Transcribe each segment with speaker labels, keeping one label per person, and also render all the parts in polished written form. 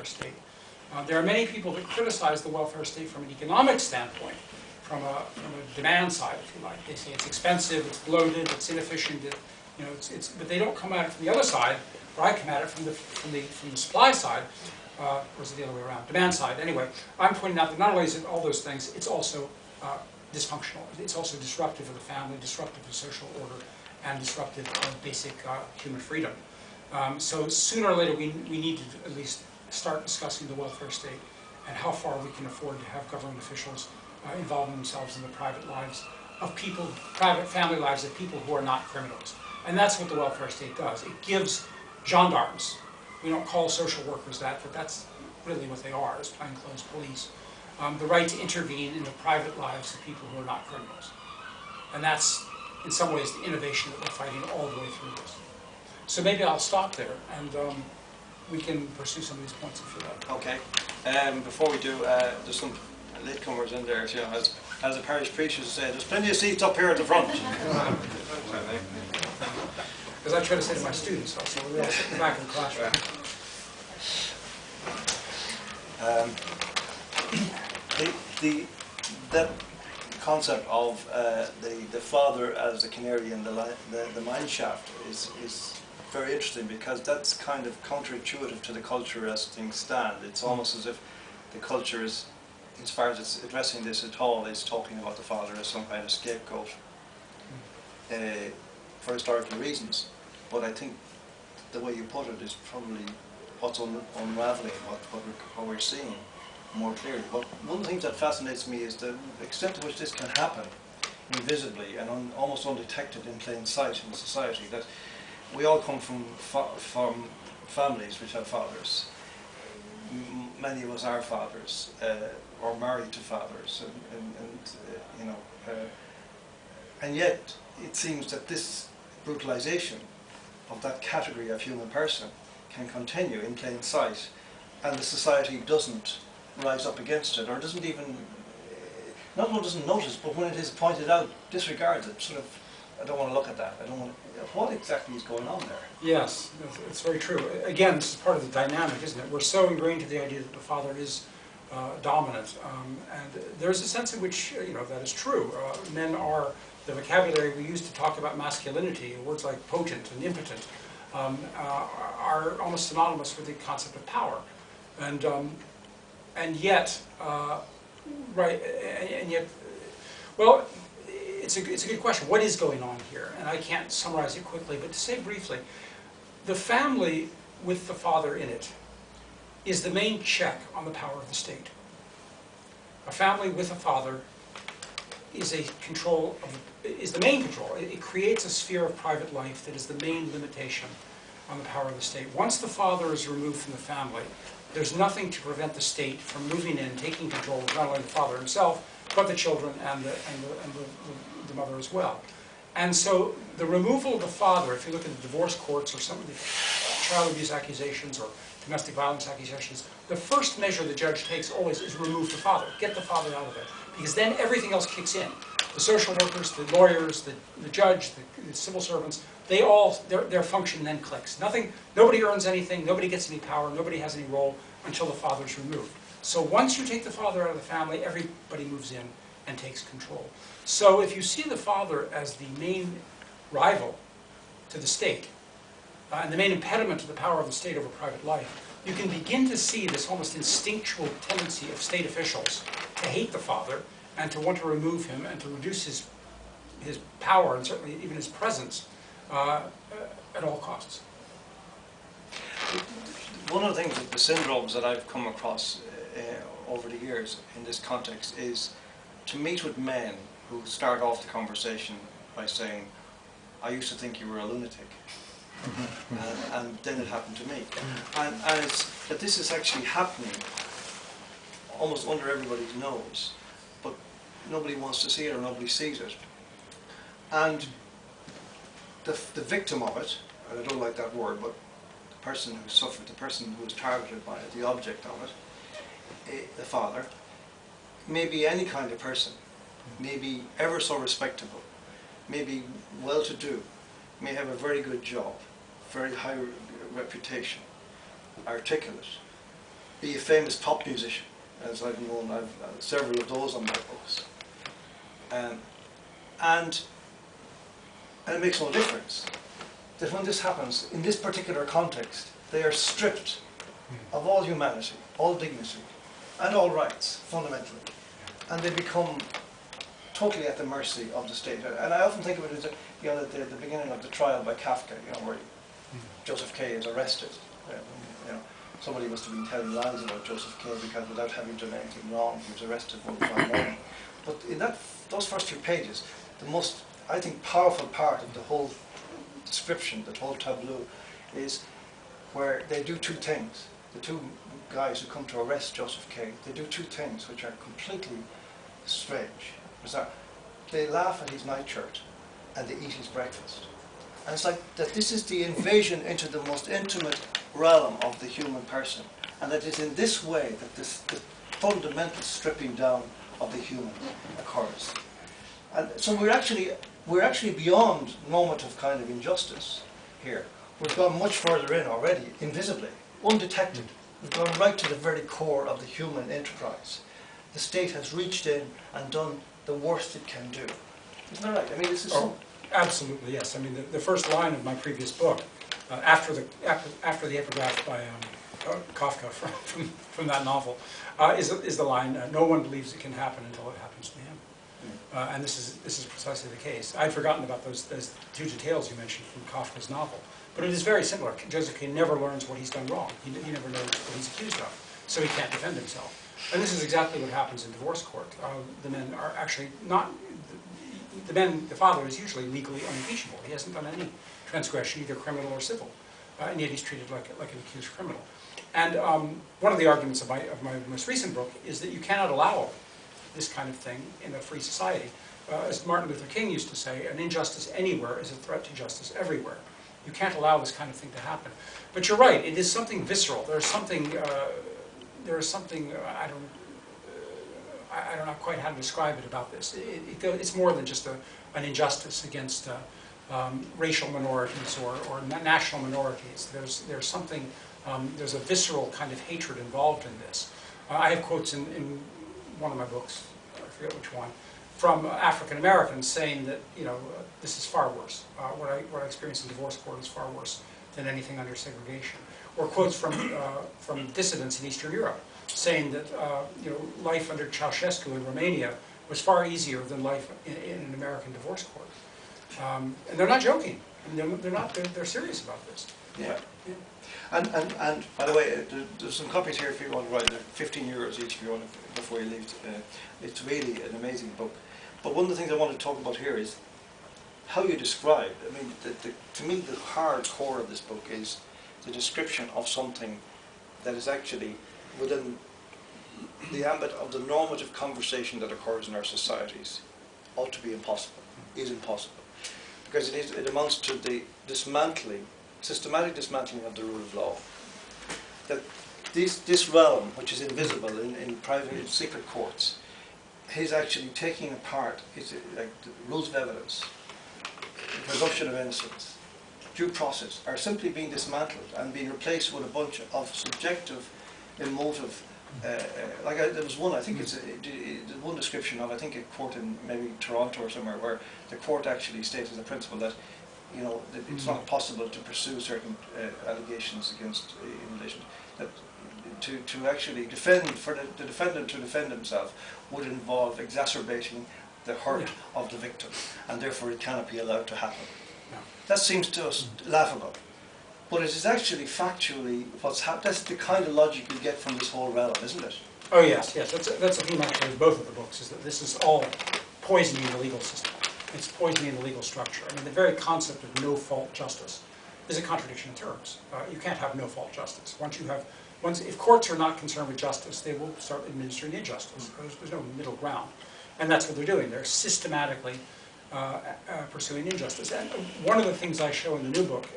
Speaker 1: welfare state. There are many people that criticize the welfare state from an economic standpoint, from a demand side, if you like. They say it's expensive, it's bloated, it's inefficient, but they don't come at it from the other side, or I come at it from the supply side, or is it the other way around? Demand side. Anyway, I'm pointing out that not only is it all those things, it's also dysfunctional. It's also disruptive of the family, disruptive of social order, and disruptive of basic human freedom. So sooner or later, we need to at least start discussing the welfare state and how far we can afford to have government officials involving themselves in the private lives of people, private family lives of people who are not criminals. And that's what the welfare state does. It gives gendarmes, we don't call social workers that, but that's really what they are, as plainclothes police, the right to intervene in the private lives of people who are not criminals. And that's, in some ways, the innovation that we're fighting all the way through this. So maybe I'll stop there, and we can pursue some of these points if you like.
Speaker 2: Okay. Before we do, there's some latecomers in there. You know, as the parish preacher say, there's plenty of seats up here at the front.
Speaker 1: Because I try to say to my students also, we're all sitting back in the classroom.
Speaker 2: That concept of the father as the canary in the mine shaft is very interesting, because that's kind of counterintuitive to the culture as things stand. It's almost as if the culture is, as far as it's addressing this at all, is talking about the father as some kind of scapegoat for historical reasons. But I think the way you put it is probably what's unraveling what we're seeing more clearly. But one of the things that fascinates me is the extent to which this can happen invisibly and almost undetected in plain sight in society. That we all come from families which have fathers. Many of us are fathers, or married to fathers, and yet it seems that this brutalization of that category of human person can continue in plain sight, and the society doesn't rise up against it, or doesn't even, not only doesn't notice, but when it is pointed out, disregards it. Sort of, I don't want to look at that. I don't want to. What exactly is going on there?
Speaker 1: Yes, it's very true. Again, this is part of the dynamic, isn't it? We're so ingrained to the idea that the father is dominant, and there's a sense in which that is true. Men are, the vocabulary we use to talk about masculinity, words like potent and impotent, are almost synonymous with the concept of power, and yet, well, it's a good question. What is going on here? And I can't summarize it quickly, but to say briefly, the family with the father in it is the main check on the power of the state. A family with a father is the main control. It creates a sphere of private life that is the main limitation on the power of the state. Once the father is removed from the family, there's nothing to prevent the state from moving in, taking control of not only the father himself, but the children and the mother as well. And so the removal of the father, if you look at the divorce courts or some of the child abuse accusations or domestic violence accusations, the first measure the judge takes always is remove the father, get the father out of it, because then everything else kicks in. The social workers, the lawyers, the judge, the civil servants, their function then clicks. Nobody earns anything, nobody gets any power, nobody has any role until the father's removed. So once you take the father out of the family, everybody moves in and takes control. So if you see the father as the main rival to the state, and the main impediment to the power of the state over private life, you can begin to see this almost instinctual tendency of state officials to hate the father and to want to remove him and to reduce his power and certainly even his presence at all costs.
Speaker 2: One of the things, the syndromes that I've come across over the years in this context is to meet with men who start off the conversation by saying, I used to think you were a lunatic. And then it happened to me. And it's that this is actually happening almost under everybody's nose, but nobody wants to see it or nobody sees it. And the victim of it, and I don't like that word, but the person who suffered, the person who was targeted by it, the object of it, the father, may be any kind of person, may be ever so respectable, may be well-to-do, may have a very good job, very high reputation, articulate, be a famous pop musician, as I've known. I've several of those on my books. And it makes no difference that when this happens, in this particular context, they are stripped of all humanity, all dignity, and all rights, fundamentally. And they become totally at the mercy of the state. And I often think of it as the beginning of the trial by Kafka, where Joseph K. is arrested. Somebody must have been telling lies about Joseph K. because without having done anything wrong, he was arrested one fine morning. But in those first few pages, the most, I think, powerful part of the whole description, the whole tableau, is where they do two things. The two guys who come to arrest Joseph K., they do two things which are completely strange. Is that they laugh at his nightshirt and they eat his breakfast. And it's like that this is the invasion into the most intimate realm of the human person. And that it's in this way that the fundamental stripping down of the human occurs. And so we're actually beyond normative kind of injustice here. We've gone much further in already, invisibly, undetected. We've gone right to the very core of the human enterprise. The state has reached in and done the worst it can do. Isn't that right? I mean, this is
Speaker 1: absolutely, yes. I mean, the first line of my previous book, after the epigraph by Kafka from that novel, is the line, "No one believes it can happen until it happens to him." And this is precisely the case. I'd forgotten about those two details you mentioned from Kafka's novel. But it is very similar. Joseph K. never learns what he's done wrong. He never knows what he's accused of, so he can't defend himself. And this is exactly what happens in divorce court. The men are actually not, the father is usually legally unimpeachable. He hasn't done any transgression, either criminal or civil, and yet he's treated like an accused criminal. And one of the arguments of my most recent book is that you cannot allow this kind of thing in a free society. As Martin Luther King used to say, an injustice anywhere is a threat to justice everywhere. You can't allow this kind of thing to happen. But you're right, it is something visceral. There's something, I don't know quite how to describe it about this. It's more than just an injustice against racial minorities or national minorities. There's something, there's a visceral kind of hatred involved in this. I have quotes in one of my books, I forget which one, from African Americans saying that this is far worse. What I experienced in divorce court is far worse than anything under segregation. Or quotes from dissidents in Eastern Europe saying that life under Ceausescu in Romania was far easier than life in an American divorce court. And they're not joking. I mean, they're serious about this.
Speaker 2: Yeah. Yeah. And by the way, there's some copies here if you want to write. They're 15 euros each if you want to, before you leave. It's really an amazing book. But one of the things I want to talk about here is how you describe. I mean, to me, the hard core of this book is the description of something that is actually within the ambit of the normative conversation that occurs in our societies. Ought to be impossible. Is impossible. Because it amounts to the systematic dismantling of the rule of law. That this realm, which is invisible in private, secret courts, is actually taking apart like the rules of evidence, the presumption of innocence, due process, are simply being dismantled and being replaced with a bunch of subjective, emotive, there was one, I think it's one description of, I think a court in maybe Toronto or somewhere, where the court actually states as a principle that that it's not possible to pursue certain allegations against in relation that to actually defend, for the defendant to defend himself would involve exacerbating the hurt of the victim, and therefore it cannot be allowed to happen.
Speaker 1: No.
Speaker 2: That seems to us laughable, but it is actually factually what's happened. That's the kind of logic you get from this whole realm, isn't it?
Speaker 1: Oh yes, yes. That's a theme actually of both of the books, is that this is all poisoning the legal system. It's poisoning the legal structure. I mean, the very concept of no-fault justice is a contradiction in terms. You can't have no-fault justice. If courts are not concerned with justice, they will start administering injustice. There's no middle ground. And that's what they're doing. They're systematically pursuing injustice. And one of the things I show in the new book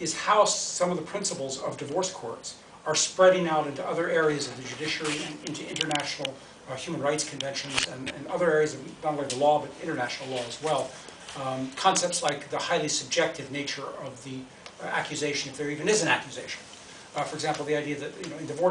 Speaker 1: is how some of the principles of divorce courts are spreading out into other areas of the judiciary and into international human rights conventions and other areas of not only the law but international law as well. Concepts like the highly subjective nature of the accusation, if there even is an accusation. For example, the idea that in divorce